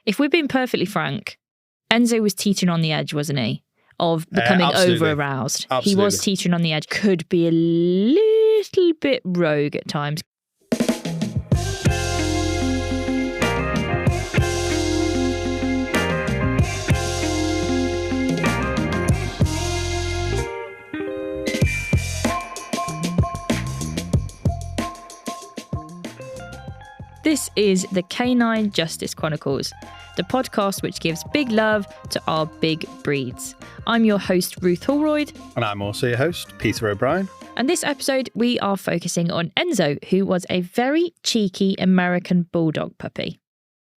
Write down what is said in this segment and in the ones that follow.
If we're being perfectly frank, Enzo was teetering on the edge, wasn't he? Of becoming over-aroused. Absolutely. He was teetering on the edge. Could be a little bit rogue at times. This is the Canine Justice Chronicles, the podcast which gives big love to our big breeds. I'm your host, Ruth Holroyd. And I'm also your host, Peter O'Brien. And this episode, we are focusing on Enzo, who was a very cheeky American Bulldog puppy.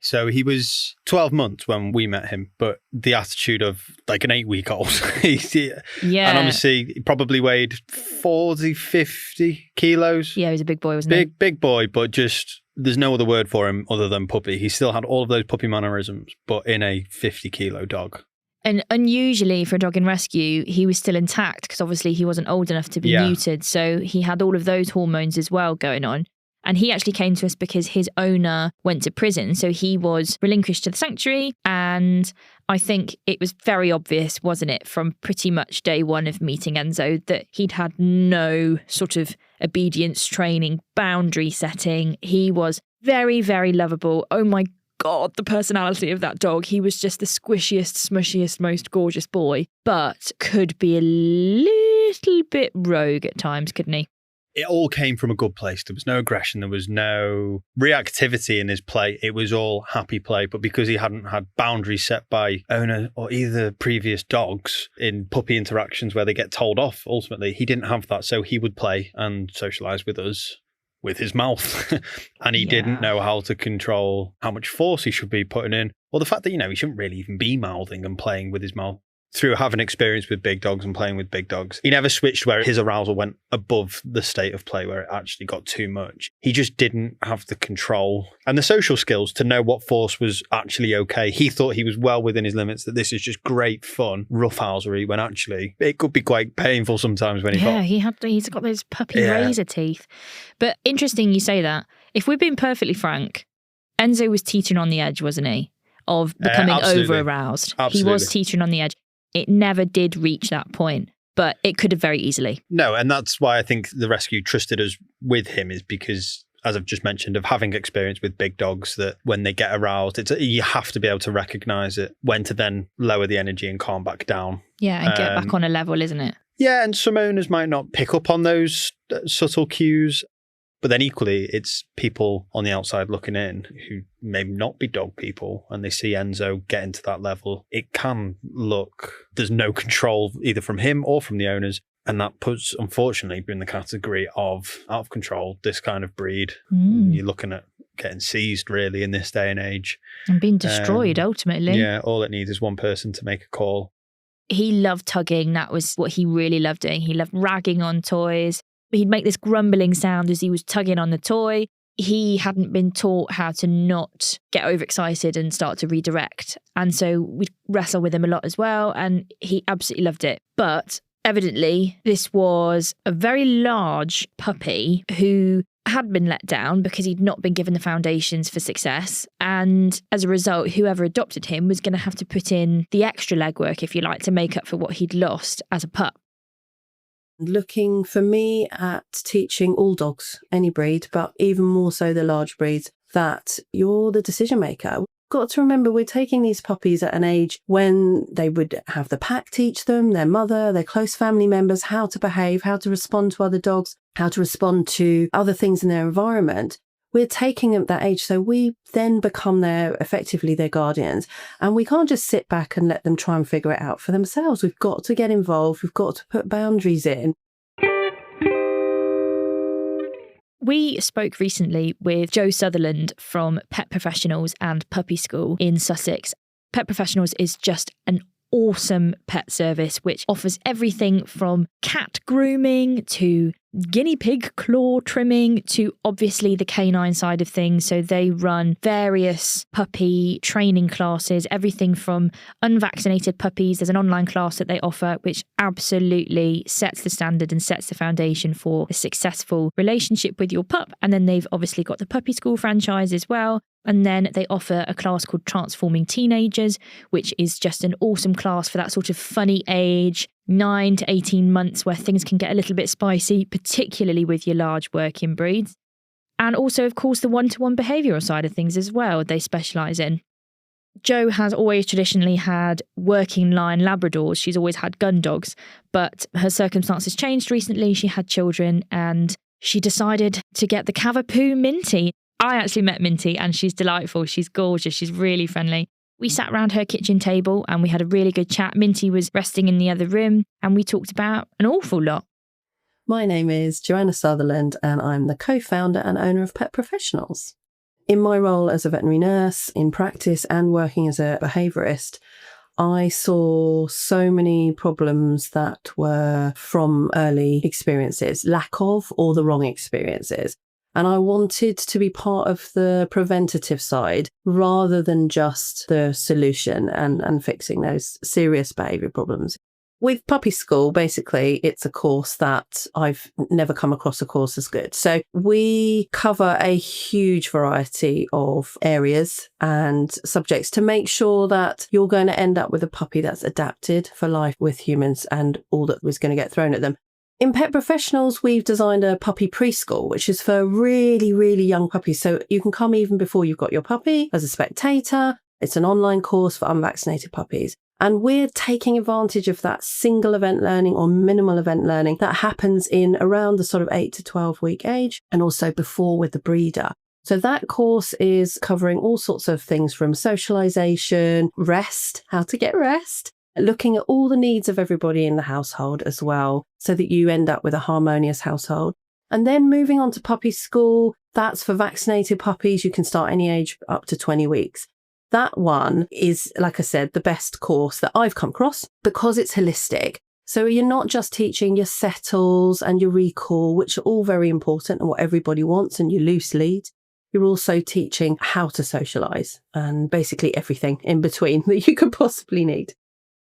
So he was 12 months when we met him, but the attitude of like an 8-week-old. Yeah. And obviously, he probably weighed 40, 50 kilos. Yeah, he was a big boy, wasn't he? Big boy, but just... There's no other word for him other than puppy. He still had all of those puppy mannerisms, but in a 50-kilo dog. And unusually for a dog in rescue, he was still intact because obviously he wasn't old enough to be neutered. So he had all of those hormones as well going on. And he actually came to us because his owner went to prison. So he was relinquished to the sanctuary. And I think it was very obvious, wasn't it, from pretty much day one of meeting Enzo, that he'd had no sort of obedience training, boundary setting. He was very, very lovable. Oh my God, the personality of that dog. He was just the squishiest, smushiest, most gorgeous boy, but could be a little bit rogue at times, couldn't he? It all came from a good place. There was no aggression. There was no reactivity in his play. It was all happy play. But because he hadn't had boundaries set by owner or either previous dogs in puppy interactions where they get told off, ultimately, he didn't have that. So he would play and socialise with us with his mouth. And he didn't know how to control how much force he should be putting in. Or the fact that, he shouldn't really even be mouthing and playing with his mouth. Through having experience with big dogs and playing with big dogs, he never switched where his arousal went above the state of play where it actually got too much. He just didn't have the control and the social skills to know what force was actually okay. He thought he was well within his limits, that this is just great fun, roughhousery, when actually it could be quite painful sometimes when he's got those puppy razor teeth. But interesting you say that. If we're being perfectly frank, Enzo was teetering on the edge, wasn't he? Of becoming over-aroused. He was teetering on the edge. It never did reach that point, but it could have very easily. No, and that's why I think the rescue trusted us with him, is because, as I've just mentioned, of having experience with big dogs, that when they get aroused, you have to be able to recognise it, when to then lower the energy and calm back down. Yeah, and get back on a level, isn't it? Yeah, and some owners might not pick up on those subtle cues. But then equally, it's people on the outside looking in who may not be dog people, and they see Enzo getting to that level. It can look, there's no control either from him or from the owners. And that puts, unfortunately, in the category of out of control, this kind of breed. You're looking at getting seized, really, in this day and age. And being destroyed, ultimately. Yeah, all it needs is one person to make a call. He loved tugging. That was what he really loved doing. He loved ragging on toys. He'd make this grumbling sound as he was tugging on the toy. He hadn't been taught how to not get overexcited and start to redirect. And so we'd wrestle with him a lot as well. And he absolutely loved it. But evidently, this was a very large puppy who had been let down because he'd not been given the foundations for success. And as a result, whoever adopted him was going to have to put in the extra legwork, if you like, to make up for what he'd lost as a pup. Looking for me at teaching all dogs, any breed, but even more so the large breeds, that you're the decision maker. Got to remember, we're taking these puppies at an age when they would have the pack teach them, their mother, their close family members, how to behave, how to respond to other dogs, how to respond to other things in their environment. We're taking them at that age, so we then become effectively their guardians. And we can't just sit back and let them try and figure it out for themselves. We've got to get involved. We've got to put boundaries in. We spoke recently with Joe Sutherland from Pet Professionals and Puppy School in Sussex. Pet Professionals is just an awesome pet service which offers everything from cat grooming to guinea pig claw trimming to obviously the canine side of things. So they run various puppy training classes, everything from unvaccinated puppies. There's an online class that they offer which absolutely sets the standard and sets the foundation for a successful relationship with your pup. And then they've obviously got the Puppy School franchise as well. And then they offer a class called Transforming Teenagers, which is just an awesome class for that sort of funny age, 9 to 18 months, where things can get a little bit spicy, particularly with your large working breeds. And also, of course, the one-to-one behavioural side of things as well, they specialise in. Jo has always traditionally had working line Labradors. She's always had gun dogs, but her circumstances changed recently. She had children and she decided to get the Cavapoo Minty. I actually met Minty and she's delightful. She's gorgeous. She's really friendly. We sat around her kitchen table and we had a really good chat. Minty was resting in the other room and we talked about an awful lot. My name is Joanna Sutherland and I'm the co-founder and owner of Pet Professionals. In my role as a veterinary nurse, in practice and working as a behaviourist, I saw so many problems that were from early experiences, lack of or the wrong experiences. And I wanted to be part of the preventative side rather than just the solution and fixing those serious behaviour problems. With Puppy School, basically, it's a course that I've never come across a course as good. So we cover a huge variety of areas and subjects to make sure that you're going to end up with a puppy that's adapted for life with humans and all that was going to get thrown at them. In Pet Professionals, we've designed a puppy preschool, which is for really, really young puppies. So you can come even before you've got your puppy as a spectator. It's an online course for unvaccinated puppies. And we're taking advantage of that single event learning or minimal event learning that happens in around the sort of 8 to 12 week age and also before with the breeder. So that course is covering all sorts of things from socialization, rest, how to get rest, looking at all the needs of everybody in the household as well, so that you end up with a harmonious household. And then moving on to Puppy School, that's for vaccinated puppies. You can start any age up to 20 weeks. That one is, like I said, the best course that I've come across because it's holistic. So you're not just teaching your settles and your recall, which are all very important and what everybody wants, and your loose leads. You're also teaching how to socialise and basically everything in between that you could possibly need.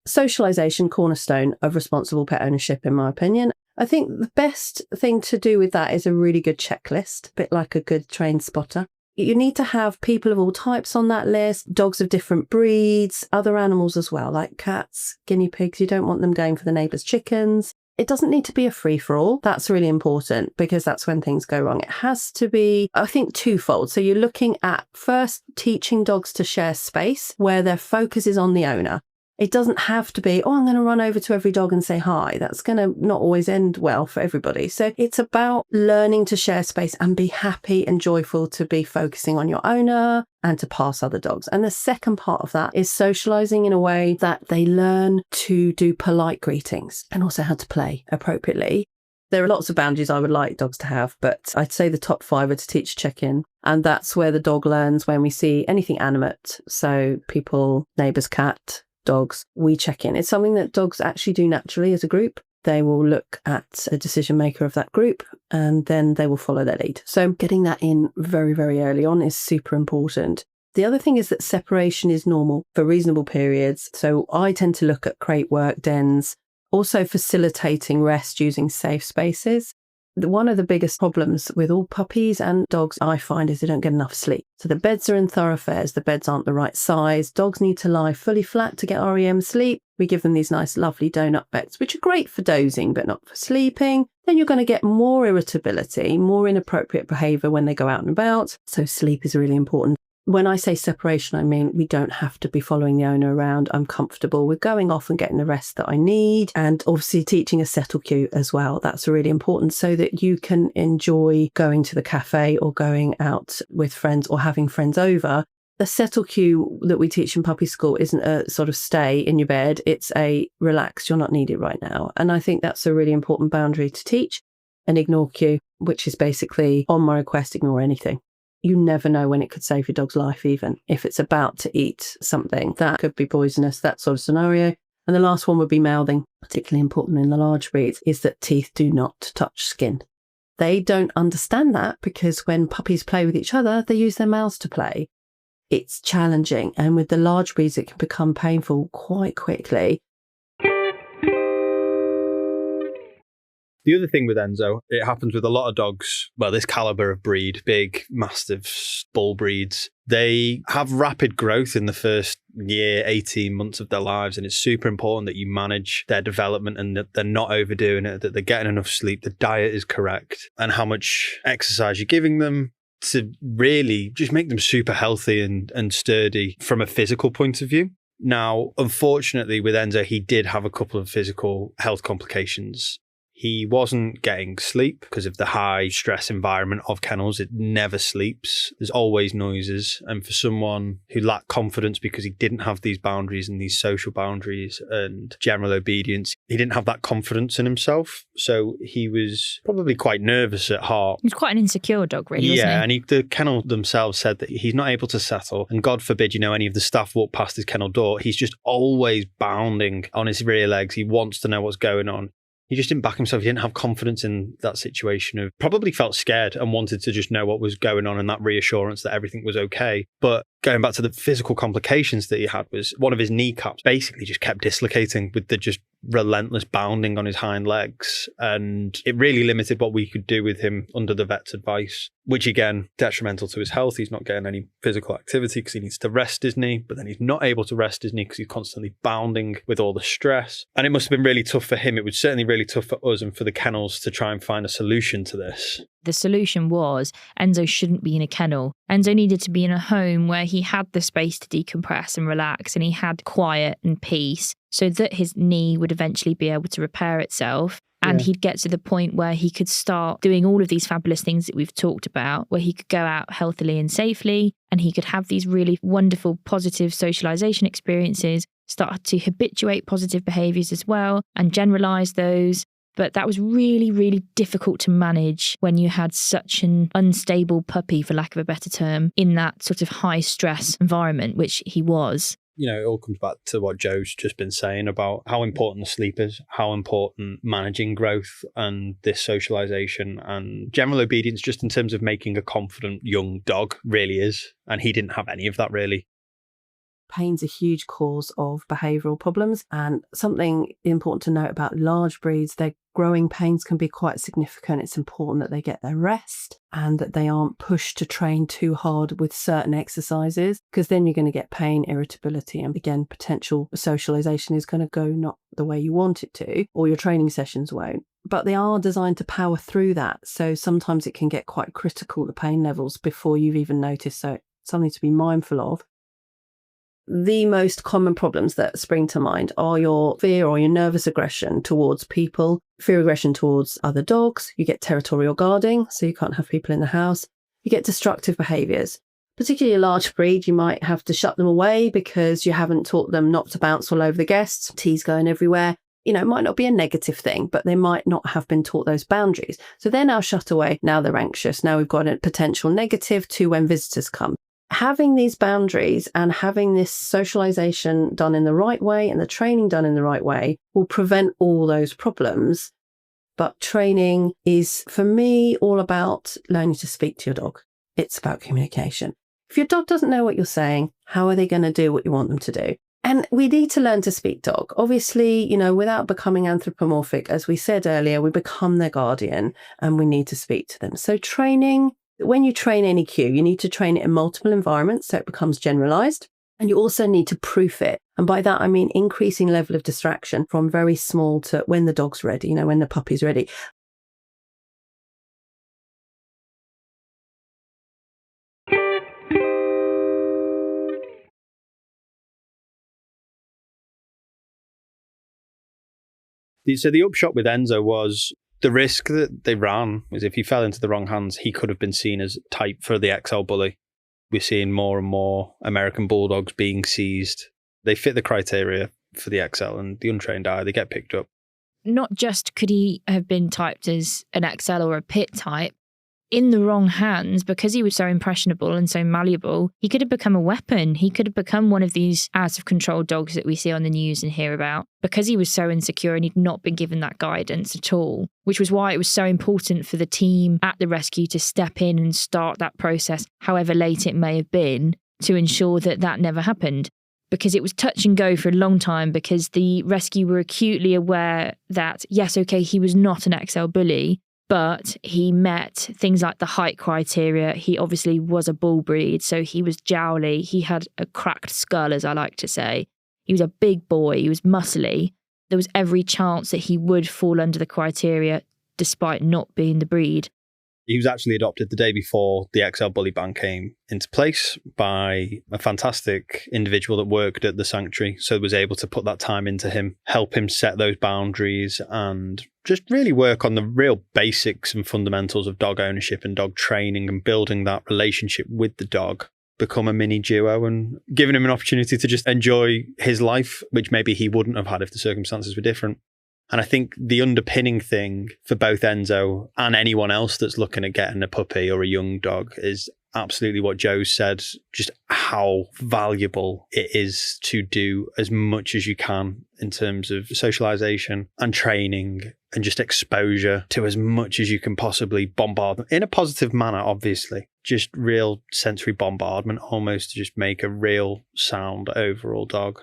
Socialisation, cornerstone of responsible pet ownership, in my opinion. I think the best thing to do with that is a really good checklist, a bit like a good trained spotter. You need to have people of all types on that list, dogs of different breeds, other animals as well, like cats, guinea pigs. You don't want them going for the neighbour's chickens. It doesn't need to be a free-for-all. That's really important because that's when things go wrong. It has to be, I think, twofold. So you're looking at first teaching dogs to share space where their focus is on the owner. It doesn't have to be, I'm going to run over to every dog and say hi. That's going to not always end well for everybody. So it's about learning to share space and be happy and joyful to be focusing on your owner and to pass other dogs. And the second part of that is socializing in a way that they learn to do polite greetings and also how to play appropriately. There are lots of boundaries I would like dogs to have, but I'd say the top 5 are to teach check-in. And that's where the dog learns when we see anything animate. So people, neighbours, cat, dogs, we check in. It's something that dogs actually do naturally as a group. They will look at a decision maker of that group and then they will follow their lead. So getting that in very, very early on is super important. The other thing is that separation is normal for reasonable periods. So I tend to look at crate work, dens, also facilitating rest using safe spaces. One of the biggest problems with all puppies and dogs I find is they don't get enough sleep. So the beds are in thoroughfares, the beds aren't the right size. Dogs need to lie fully flat to get REM sleep. We give them these nice lovely donut beds, which are great for dozing but not for sleeping. Then you're going to get more irritability, more inappropriate behaviour when they go out and about. So sleep is really important. When I say separation, I mean we don't have to be following the owner around. I'm comfortable with going off and getting the rest that I need. And obviously teaching a settle cue as well. That's really important so that you can enjoy going to the cafe or going out with friends or having friends over. The settle cue that we teach in Puppy School isn't a sort of stay in your bed. It's a relax, you're not needed right now. And I think that's a really important boundary to teach. An ignore cue, which is basically on my request, ignore anything. You never know when it could save your dog's life, even if it's about to eat something that could be poisonous, that sort of scenario. And the last one would be mouthing, particularly important in the large breeds, is that teeth do not touch skin. They don't understand that because when puppies play with each other, they use their mouths to play. It's challenging. And with the large breeds, it can become painful quite quickly. The other thing with Enzo, it happens with a lot of dogs, well, this caliber of breed, big, mastiffs, bull breeds, they have rapid growth in the first year, 18 months of their lives. And it's super important that you manage their development and that they're not overdoing it, that they're getting enough sleep, the diet is correct, and how much exercise you're giving them to really just make them super healthy and sturdy from a physical point of view. Now, unfortunately, with Enzo, he did have a couple of physical health complications. He wasn't getting sleep because of the high stress environment of kennels. It never sleeps. There's always noises. And for someone who lacked confidence because he didn't have these boundaries and these social boundaries and general obedience, he didn't have that confidence in himself. So he was probably quite nervous at heart. He was quite an insecure dog, really, wasn't he? Yeah, and the kennel themselves said that he's not able to settle. And God forbid, any of the staff walk past his kennel door, he's just always bounding on his rear legs. He wants to know what's going on. He just didn't back himself. He didn't have confidence in that situation. Of probably felt scared and wanted to just know what was going on and that reassurance that everything was okay. But going back to the physical complications that he had, was one of his kneecaps basically just kept dislocating with the just relentless bounding on his hind legs. And it really limited what we could do with him under the vet's advice, which again, detrimental to his health. He's not getting any physical activity because he needs to rest his knee, but then he's not able to rest his knee because he's constantly bounding with all the stress. And it must have been really tough for him. It was certainly really tough for us and for the kennels to try and find a solution to this. The solution was Enzo shouldn't be in a kennel. Enzo needed to be in a home where he had the space to decompress and relax, and he had quiet and peace so that his knee would eventually be able to repair itself. And he'd get to the point where he could start doing all of these fabulous things that we've talked about, where he could go out healthily and safely, and he could have these really wonderful, positive socialization experiences, start to habituate positive behaviors as well, and generalize those. But that was really, really difficult to manage when you had such an unstable puppy, for lack of a better term, in that sort of high stress environment, which he was. It all comes back to what Joe's just been saying about how important the sleep is, how important managing growth and this socialization and general obedience, just in terms of making a confident young dog, really is. And he didn't have any of that, really. Pain's a huge cause of behavioural problems, and something important to note about large breeds, their growing pains can be quite significant. It's important that they get their rest and that they aren't pushed to train too hard with certain exercises, because then you're going to get pain, irritability, and again, potential socialisation is going to go not the way you want it to, or your training sessions won't. But they are designed to power through that, so sometimes it can get quite critical, the pain levels, before you've even noticed, so it's something to be mindful of. The most common problems that spring to mind are your fear or your nervous aggression towards people, fear aggression towards other dogs. You get territorial guarding, so you can't have people in the house. You get destructive behaviours. Particularly a large breed, you might have to shut them away because you haven't taught them not to bounce all over the guests, teas going everywhere. It might not be a negative thing, but they might not have been taught those boundaries. So they're now shut away. Now they're anxious. Now we've got a potential negative to when visitors come. Having these boundaries and having this socialization done in the right way and the training done in the right way will prevent all those problems. But training is, for me, all about learning to speak to your dog. It's about communication. If your dog doesn't know what you're saying, how are they going to do what you want them to do? And we need to learn to speak dog. Obviously, without becoming anthropomorphic, as we said earlier, we become their guardian and we need to speak to them. So training, when you train any cue, you need to train it in multiple environments so it becomes generalized. And you also need to proof it. And by that, I mean increasing level of distraction from very small to when the dog's ready, when the puppy's ready. So the upshot with Enzo was the risk that they ran was if he fell into the wrong hands, he could have been seen as type for the XL bully. We're seeing more and more American Bulldogs being seized. They fit the criteria for the XL, and the untrained eye, they get picked up. Not just could he have been typed as an XL or a pit type, in the wrong hands, because he was so impressionable and so malleable, he could have become a weapon. He could have become one of these out of control dogs that we see on the news and hear about, because he was so insecure and he'd not been given that guidance at all, which was why it was so important for the team at the rescue to step in and start that process, however late it may have been, to ensure that that never happened. because it was touch and go for a long time, because the rescue were acutely aware that, yes, okay, he was not an XL bully, but he met things like the height criteria. He obviously was a bull breed, so he was jowly. He had a cracked skull, as I like to say. He was a big boy. He was muscly. There was every chance that he would fall under the criteria despite not being the breed. He was actually adopted the day before the XL bully ban came into place by a fantastic individual that worked at the sanctuary. So was able to put that time into him, help him set those boundaries, and just really work on the real basics and fundamentals of dog ownership and dog training, and building that relationship with the dog, become a mini duo, and giving him an opportunity to just enjoy his life, which maybe he wouldn't have had if the circumstances were different. And I think the underpinning thing for both Enzo and anyone else that's looking at getting a puppy or a young dog is absolutely what Joe said, just how valuable it is to do as much as you can in terms of socialization and training and just exposure to as much as you can possibly bombard them in a positive manner, obviously. Just real sensory bombardment, almost to just make a real sound overall dog.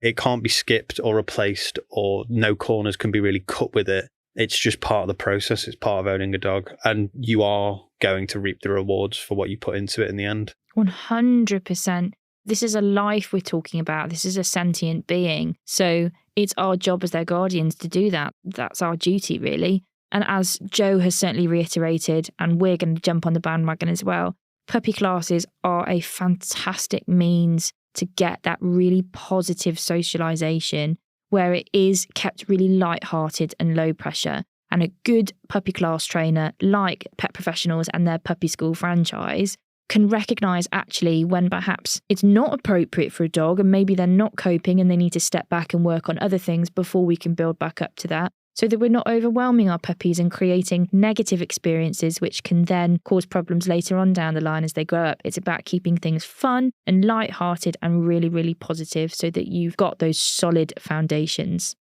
It can't be skipped or replaced, or no corners can be really cut with it. It's just part of the process. It's part of owning a dog. And you are going to reap the rewards for what you put into it in the end. 100%. This is a life we're talking about. This is a sentient being. So it's our job as their guardians to do that. That's our duty, really. And as Joe has certainly reiterated, and we're going to jump on the bandwagon as well, puppy classes are a fantastic means to get that really positive socialization where it is kept really light-hearted and low pressure. And a good puppy class trainer like Pet Professionals and their puppy school franchise can recognise actually when perhaps it's not appropriate for a dog and maybe they're not coping and they need to step back and work on other things before we can build back up to that, so that we're not overwhelming our puppies and creating negative experiences which can then cause problems later on down the line as they grow up. It's about keeping things fun and light-hearted and really, really positive so that you've got those solid foundations.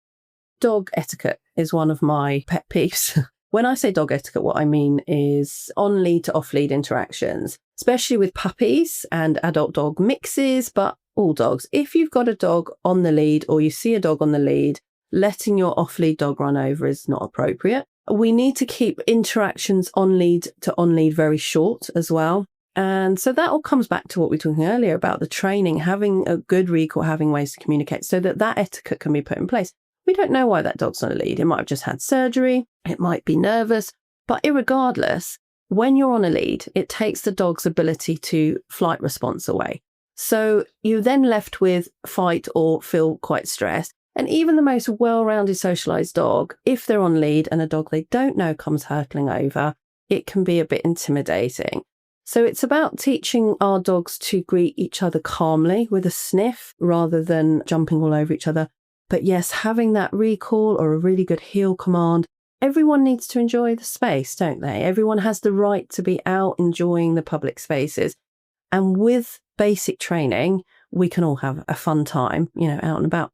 Dog etiquette is one of my pet peeves. When I say dog etiquette, what I mean is on-lead to off-lead interactions, especially with puppies and adult dog mixes, but all dogs. If you've got a dog on the lead or you see a dog on the lead, letting your off-lead dog run over is not appropriate. We need to keep interactions on-lead to on-lead very short as well. And so that all comes back to what we were talking earlier about the training, having a good recall, having ways to communicate so that that etiquette can be put in place. We don't know why that dog's on a lead. It might have just had surgery. It might be nervous. But irregardless, when you're on a lead, it takes the dog's ability to flight response away. So you're then left with fight or feel quite stressed. And even the most well-rounded socialised dog, if they're on lead and a dog they don't know comes hurtling over, it can be a bit intimidating. So it's about teaching our dogs to greet each other calmly with a sniff rather than jumping all over each other. But yes, having that recall or a really good heel command. Everyone needs to enjoy the space, don't they? Everyone has the right to be out enjoying the public spaces. And with basic training, we can all have a fun time, out and about.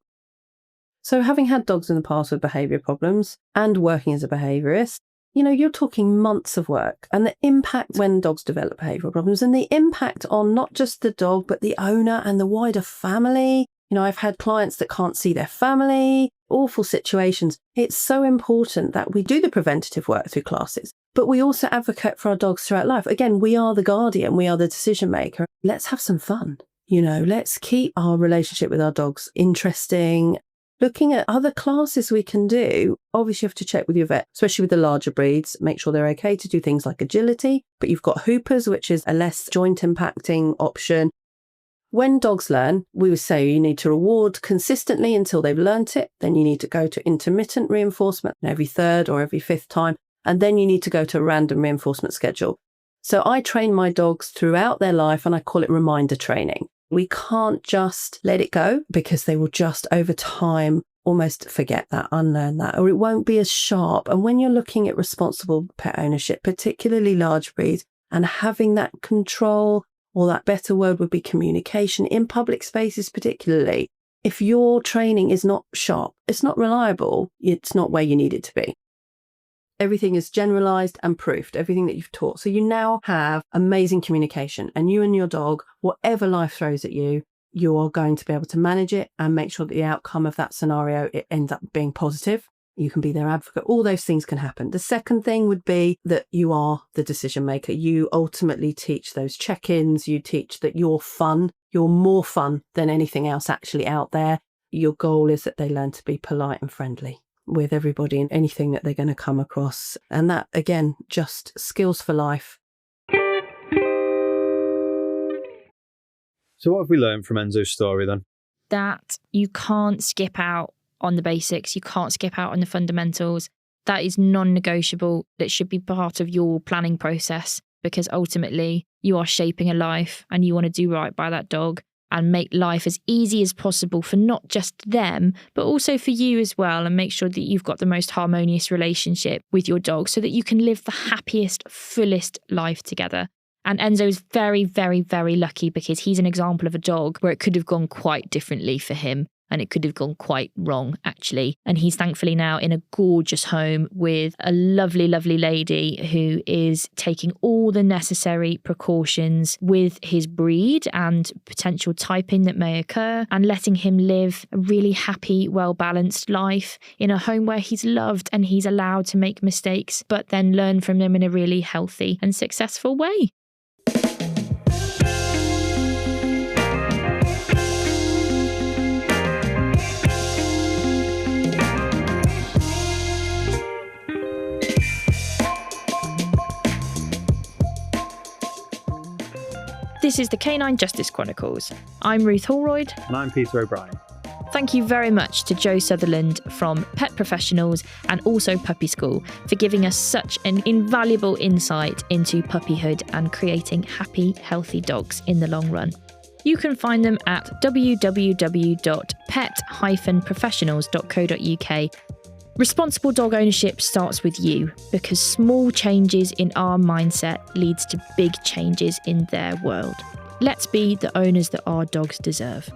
So having had dogs in the past with behaviour problems and working as a behaviourist, you're talking months of work, and the impact when dogs develop behavioural problems and the impact on not just the dog, but the owner and the wider family. I've had clients that can't see their family, awful situations. It's so important that we do the preventative work through classes, but we also advocate for our dogs throughout life. Again, we are the guardian, we are the decision maker. Let's have some fun. Let's keep our relationship with our dogs interesting. Looking at other classes we can do, obviously you have to check with your vet, especially with the larger breeds, make sure they're okay to do things like agility, but you've got hoopers, which is a less joint impacting option. When dogs learn, we would say you need to reward consistently until they've learnt it. Then you need to go to intermittent reinforcement every third or every fifth time. And then you need to go to a random reinforcement schedule. So I train my dogs throughout their life and I call it reminder training. We can't just let it go because they will just over time almost forget that, unlearn that, or it won't be as sharp. And when you're looking at responsible pet ownership, particularly large breeds, and having that control, or that better word would be communication in public spaces particularly, if your training is not sharp, it's not reliable, it's not where you need it to be. Everything is generalised and proofed, everything that you've taught. So you now have amazing communication, and you and your dog, whatever life throws at you, you are going to be able to manage it and make sure that the outcome of that scenario, it ends up being positive. You can be their advocate. All those things can happen. The second thing would be that you are the decision maker. You ultimately teach those check-ins. You teach that you're fun. You're more fun than anything else actually out there. Your goal is that they learn to be polite and friendly with everybody and anything that they're going to come across. And that, again, just skills for life. So what have we learned from Enzo's story then? That you can't skip out on the basics. You can't skip out on the fundamentals. That is non-negotiable. That should be part of your planning process, because ultimately you are shaping a life and you want to do right by that dog and make life as easy as possible for not just them, but also for you as well, and make sure that you've got the most harmonious relationship with your dog so that you can live the happiest, fullest life together. And Enzo is very, very, very lucky, because he's an example of a dog where it could have gone quite differently for him. And it could have gone quite wrong, actually. And he's thankfully now in a gorgeous home with a lovely, lovely lady who is taking all the necessary precautions with his breed and potential typing that may occur, and letting him live a really happy, well-balanced life in a home where he's loved and he's allowed to make mistakes, but then learn from them in a really healthy and successful way. This is the Canine Justice Chronicles. I'm Ruth Holroyd. And I'm Peter O'Brien. Thank you very much to Joe Sutherland from Pet Professionals and also Puppy School for giving us such an invaluable insight into puppyhood and creating happy, healthy dogs in the long run. You can find them at www.pet-professionals.co.uk. Responsible dog ownership starts with you, because small changes in our mindset leads to big changes in their world. Let's be the owners that our dogs deserve.